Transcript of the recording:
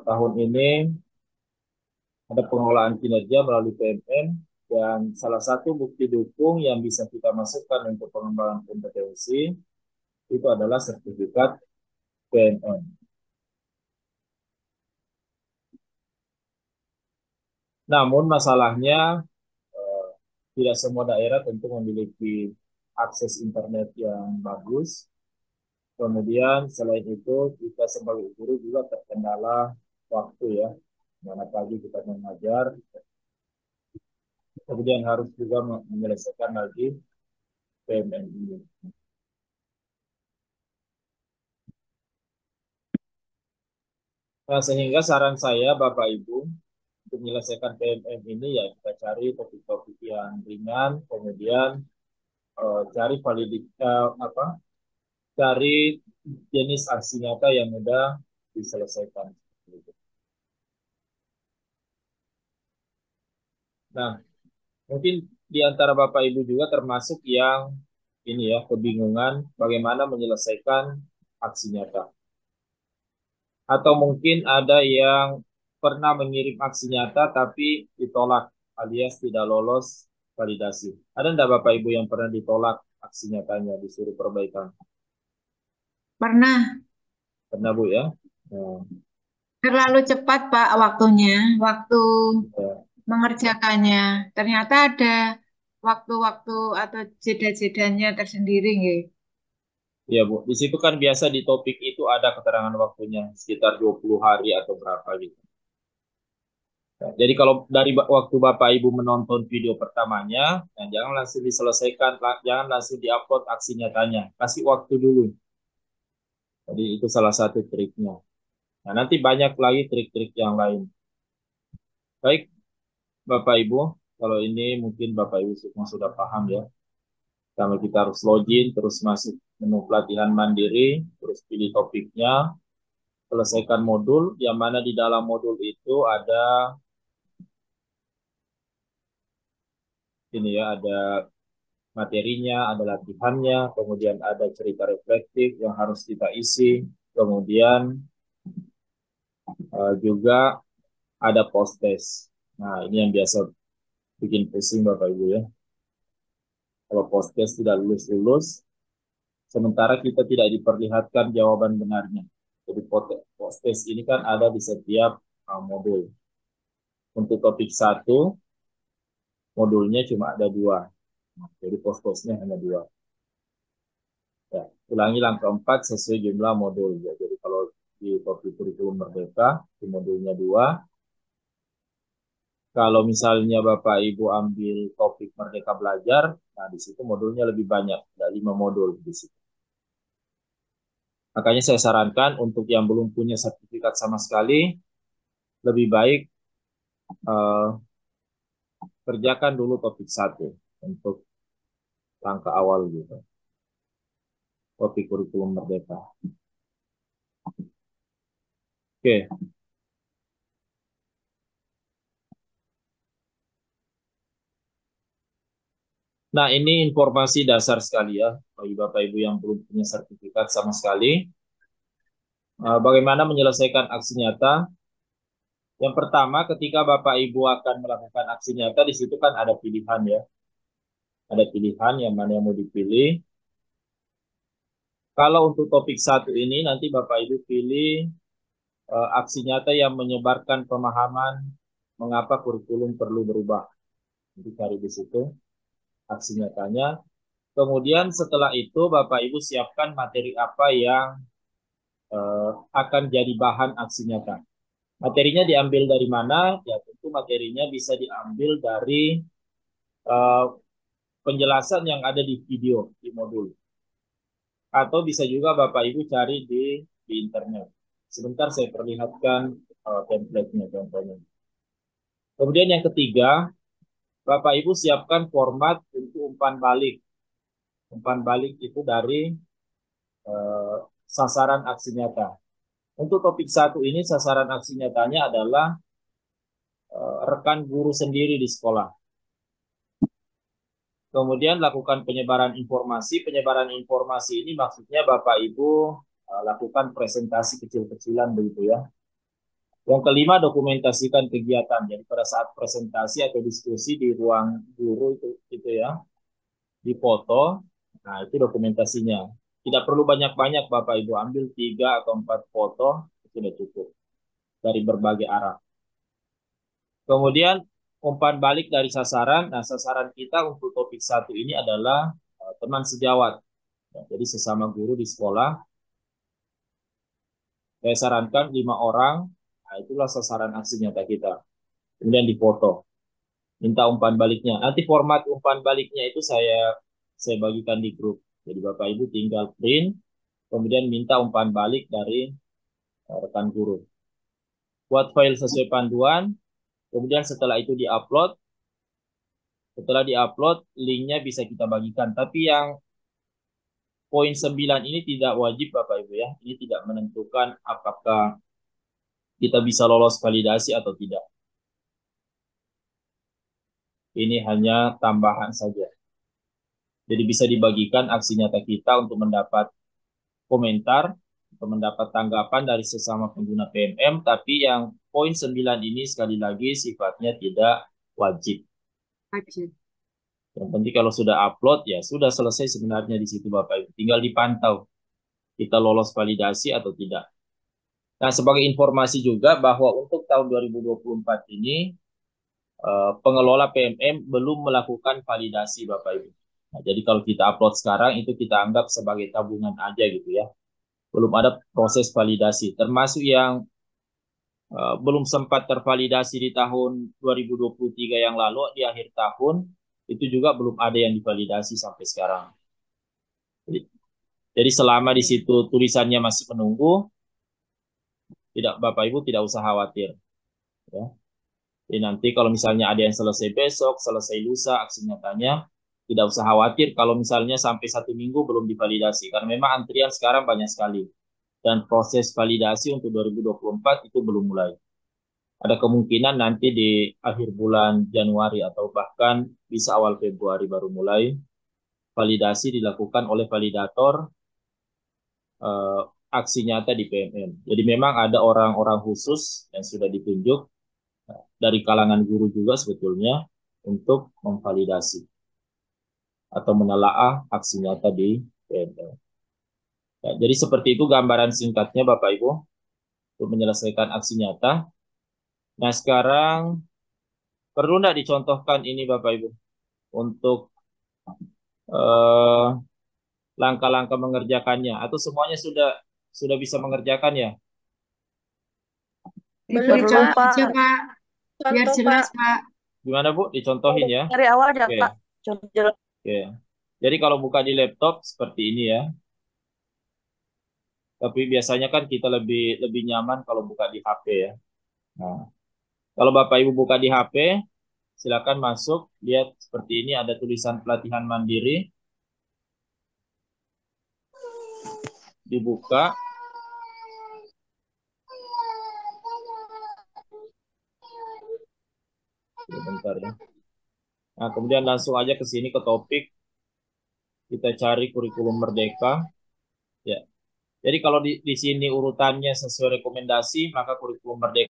Tahun ini ada pengelolaan kinerja melalui PMM dan salah satu bukti dukung yang bisa kita masukkan untuk pengembangan kompetensi itu adalah sertifikat PMM. Namun masalahnya eh, tidak semua daerah tentu memiliki akses internet yang bagus. Kemudian selain itu kita sebagai guru juga terkendala waktu ya. Mana pagi kita mengajar, kemudian harus juga menyelesaikan lagi PMM ini. Nah, sehingga saran saya Bapak Ibu untuk menyelesaikan PMM ini ya kita cari topik-topik yang ringan, kemudian cari apa? Cari jenis aksi nyata yang mudah diselesaikan. Nah, mungkin di antara Bapak Ibu juga termasuk yang ini ya kebingungan bagaimana menyelesaikan aksi nyata. Atau mungkin ada yang pernah mengirim aksi nyata tapi ditolak alias tidak lolos validasi. Ada enggak Bapak Ibu yang pernah ditolak aksi nyatanya disuruh perbaikan? Pernah. Pernah Bu ya? Nah, Terlalu cepat, Pak, waktunya. Waktu ya. mengerjakannya. Ternyata ada waktu-waktu atau jeda-jedanya tersendiri, nggih. Iya Bu, di situ kan biasa di topik itu ada keterangan waktunya sekitar 20 hari atau berapa gitu. Nah, jadi kalau dari waktu Bapak Ibu menonton video pertamanya, nah jangan langsung diselesaikan, jangan langsung diupload aksi nyatanya. Kasih waktu dulu. Jadi itu salah satu triknya. Nah, nanti banyak lagi trik-trik yang lain. Baik, Bapak Ibu, kalau ini mungkin Bapak Ibu semua sudah paham ya. Karena kita harus login, terus masuk menu pelatihan mandiri, terus pilih topiknya, selesaikan modul, yang mana di dalam modul itu ada ini ya, ada materinya, ada latihannya, kemudian ada cerita reflektif yang harus kita isi, kemudian juga ada post test. Nah, ini yang biasa bikin pusing Bapak Ibu ya. Kalau post test tidak lulus-lulus, sementara kita tidak diperlihatkan jawaban benarnya. Jadi post test ini kan ada di setiap modul. Untuk topik satu, modulnya cuma ada dua. Nah, jadi post-testnya hanya dua. Ya, ulangi langkah 4 sesuai jumlah modul. Ya, jadi kalau di topik kurikulum merdeka, di modulnya dua. Kalau misalnya Bapak Ibu ambil topik Merdeka Belajar, nah di situ modulnya lebih banyak, ada 5 modul di situ. Makanya saya sarankan untuk yang belum punya sertifikat sama sekali, lebih baik eh, kerjakan dulu topik satu untuk langkah awal gitu, topik kurikulum Merdeka. Oke, nah ini informasi dasar sekali ya bagi Bapak Ibu yang belum punya sertifikat sama sekali. Bagaimana menyelesaikan aksi nyata? Yang pertama, ketika Bapak Ibu akan melakukan aksi nyata, di situ kan ada pilihan ya. Ada pilihan yang mana yang mau dipilih. Kalau untuk topik satu ini, nanti Bapak Ibu pilih aksi nyata yang menyebarkan pemahaman mengapa kurikulum perlu berubah. Jadi cari di situ aksi nyatanya. Kemudian setelah itu Bapak Ibu siapkan materi apa yang akan jadi bahan aksi nyata. Materinya diambil dari mana? Ya tentu materinya bisa diambil dari uh, penjelasan yang ada di video di modul. Atau bisa juga Bapak Ibu cari di internet. Sebentar saya perlihatkan template-nya contohnya. Kemudian yang ketiga, Bapak Ibu siapkan format untuk umpan balik. Umpan balik itu dari uh, sasaran aksi nyata. Untuk topik satu ini sasaran aksi nyatanya adalah rekan guru sendiri di sekolah. Kemudian lakukan penyebaran informasi. Penyebaran informasi ini maksudnya Bapak Ibu lakukan presentasi kecil-kecilan begitu ya. Yang kelima, dokumentasikan kegiatan. Jadi pada saat presentasi atau diskusi di ruang guru itu ya, dipoto. Nah, itu dokumentasinya. Tidak perlu banyak-banyak, Bapak Ibu. Ambil 3 atau 4 foto, itu sudah cukup dari berbagai arah. Kemudian umpan balik dari sasaran. Nah, sasaran kita untuk topik 1 ini adalah teman sejawat. Ya, jadi sesama guru di sekolah. Saya sarankan 5 orang. Nah, itulah sasaran aksi nyata kita. Kemudian dipoto. Minta umpan baliknya. Nanti format umpan baliknya itu saya bagikan di grup. Jadi Bapak Ibu tinggal print, kemudian minta umpan balik dari rekan guru. Buat file sesuai panduan, kemudian setelah itu diupload. Setelah diupload, linknya bisa kita bagikan. Tapi yang poin 9 ini tidak wajib Bapak Ibu ya. Ini tidak menentukan apakah kita bisa lolos validasi atau tidak. Ini hanya tambahan saja. Jadi bisa dibagikan aksi nyata kita untuk mendapat komentar, untuk mendapat tanggapan dari sesama pengguna PMM, tapi yang poin 9 ini sekali lagi sifatnya tidak wajib. Wajib. Yang penting kalau sudah upload, ya sudah selesai sebenarnya di situ Bapak Ibu. Tinggal dipantau kita lolos validasi atau tidak. Nah, sebagai informasi juga bahwa untuk tahun 2024 ini, pengelola PMM belum melakukan validasi Bapak Ibu. Nah, jadi kalau kita upload sekarang, itu kita anggap sebagai tabungan aja gitu ya. Belum ada proses validasi. Termasuk yang belum sempat tervalidasi di tahun 2023 yang lalu, di akhir tahun, itu juga belum ada yang divalidasi sampai sekarang. Jadi selama di situ tulisannya masih menunggu, tidak Bapak Ibu tidak usah khawatir. Ya. Jadi nanti kalau misalnya ada yang selesai besok, selesai lusa aksi nyatanya, tidak usah khawatir kalau misalnya sampai 1 minggu belum divalidasi. Karena memang antrian sekarang banyak sekali. Dan proses validasi untuk 2024 itu belum mulai. Ada kemungkinan nanti di akhir bulan Januari atau bahkan bisa awal Februari baru mulai validasi dilakukan oleh validator eh, aksi nyata di PMM. Jadi memang ada orang-orang khusus yang sudah ditunjuk dari kalangan guru juga sebetulnya untuk memvalidasi atau menelaah aksi nyata di PMM. Ya, jadi seperti itu gambaran singkatnya Bapak Ibu untuk menyelesaikan aksi nyata. Nah sekarang perlu tidak dicontohkan ini Bapak Ibu untuk eh, langkah-langkah mengerjakannya atau semuanya sudah bisa mengerjakan ya? Belum, Diberitahu Pak. aja, Pak. Biar Contoh, jelas, Pak. Pak. Gimana Bu? Dicontohin ya? Dari awal aja, Oke, Pak. Contoh jelas. oke. Jadi kalau buka di laptop seperti ini ya. Tapi biasanya kan kita lebih lebih nyaman kalau buka di HP ya. Nah, kalau Bapak Ibu buka di HP, silakan masuk, lihat seperti ini ada tulisan pelatihan mandiri, dibuka. Sebentar ya. Nah, kemudian langsung aja ke sini ke topik, kita cari kurikulum Merdeka. Ya. Jadi kalau di sini urutannya sesuai rekomendasi, maka kurikulum Merdeka